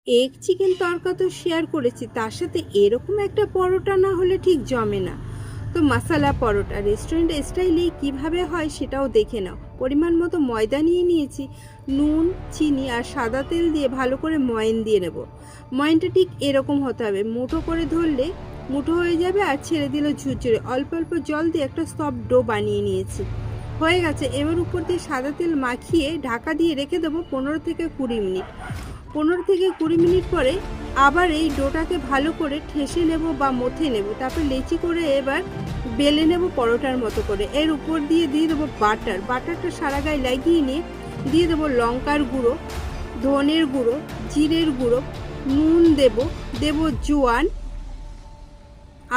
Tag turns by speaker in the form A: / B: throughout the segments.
A: Egg chicken তড়কা তো share করেছি, তার সাথে এরকম একটা পরোটা না হলে ঠিক জমে না। তো মশালা পরোটা রেস্টুরেন্ট স্টাইলে কিভাবে হয় সেটাও দেখে নাও। পরিমাণ মতো ময়দা নিয়ে নিয়েছি, নুন, চিনি আর সাদা তেল দিয়ে ভালো করে ময়ান দিয়ে নেব। ময়ানটা ঠিক এরকম হতে হবে, মুঠো করে ধরলে মুঠো হয়ে যাবে আর ছেড়ে দিলে ঝুরঝুরে। অল্প অল্প জল দিয়ে একটা সফট ডো বানিয়ে নিয়েছি, হয়ে গেছে। এবার উপর দিয়ে সাদা তেল মাখিয়ে ঢাকা দিয়ে রেখে দেবো 15 থেকে 20 মিনিট। 15 থেকে 20 মিনিট পরে আবার এই ডোটাকে ভালো করে ঠেসে নেব বা মথে নেব। তারপর লেচি করে এবার বেলে নেব পরোটার মতো করে। এর উপর দিয়ে দেবো বাটারটা সারা গায়ে লাগিয়ে নিয়ে দিয়ে দেবো লঙ্কার গুঁড়ো, ধনের গুঁড়ো, জিরের গুঁড়ো, নুন দেবো জোয়ান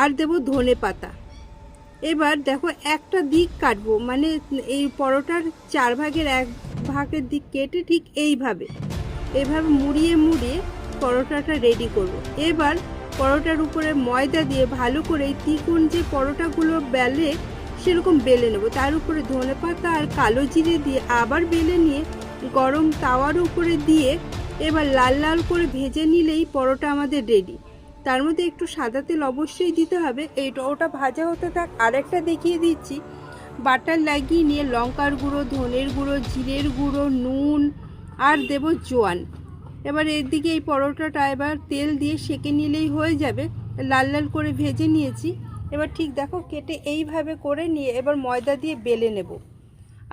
A: আর দেবো ধনে পাতা। এবার দেখো একটা দিক কাটবো, মানে এই পরোটার 4 ভাগের 1 ভাগের দিক কেটে ঠিক এইভাবে মুড়িয়ে পরোটাটা রেডি করব। এবার পরোটার উপরে ময়দা দিয়ে ভালো করে তিকোণ যে পরোটাগুলো বেলে সেরকম বেলে নেব। তার উপরে ধনেপাতা আর কালো জিরে দিয়ে আবার বেলে নিয়ে গরম তাওয়ার উপরে দিয়ে এবার লাল লাল করে ভেজে নিলেই পরোটা আমাদের রেডি। তার মধ্যে একটু সাদা তেল অবশ্যই দিতে হবে। ওটা ভাজা হতে থাক, আরেকটা দেখিয়ে দিচ্ছি। বাটার লাগিয়ে নিয়ে লঙ্কার গুঁড়ো, ধনের গুঁড়ো, জিরের গুঁড়ো, নুন আর দেবো জোয়ান। এবার এদিকে এই পরোটাটা এবার তেল দিয়ে সেঁকে নিলেই হয়ে যাবে। লাল লাল করে ভেজে নিয়েছি। এবার ঠিক দেখো কেটে এইভাবে করে নিয়ে এবার ময়দা দিয়ে বেলে নেব।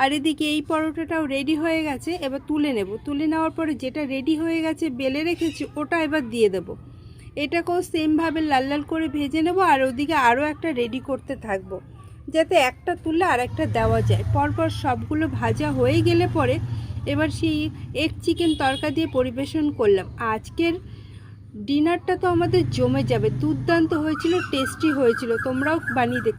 A: আর এদিকে এই পরোটাটাও রেডি হয়ে গেছে, এবার তুলে নেব। তুলে নেওয়ার পরে যেটা রেডি হয়ে গেছে বেলে রেখেছি ওটা এবার দিয়ে দেবো। এটাকেও সেমভাবে লাল লাল করে ভেজে নেব আর ওদিকে আরও একটা রেডি করতে থাকবো, যাতে একটা তুলে আর একটা দেওয়া যায়। পরপর সবগুলো ভাজা হয়ে গেলে পরে এবার সেই এগ চিকেন তড়কা দিয়ে পরিবেশন করলাম। আজকের ডিনারটা তো আমাদের জমে যাবে, দুর্দান্ত হয়েছিল, টেস্টি হয়েছিল। তোমরাও বানিয়ে দেখো।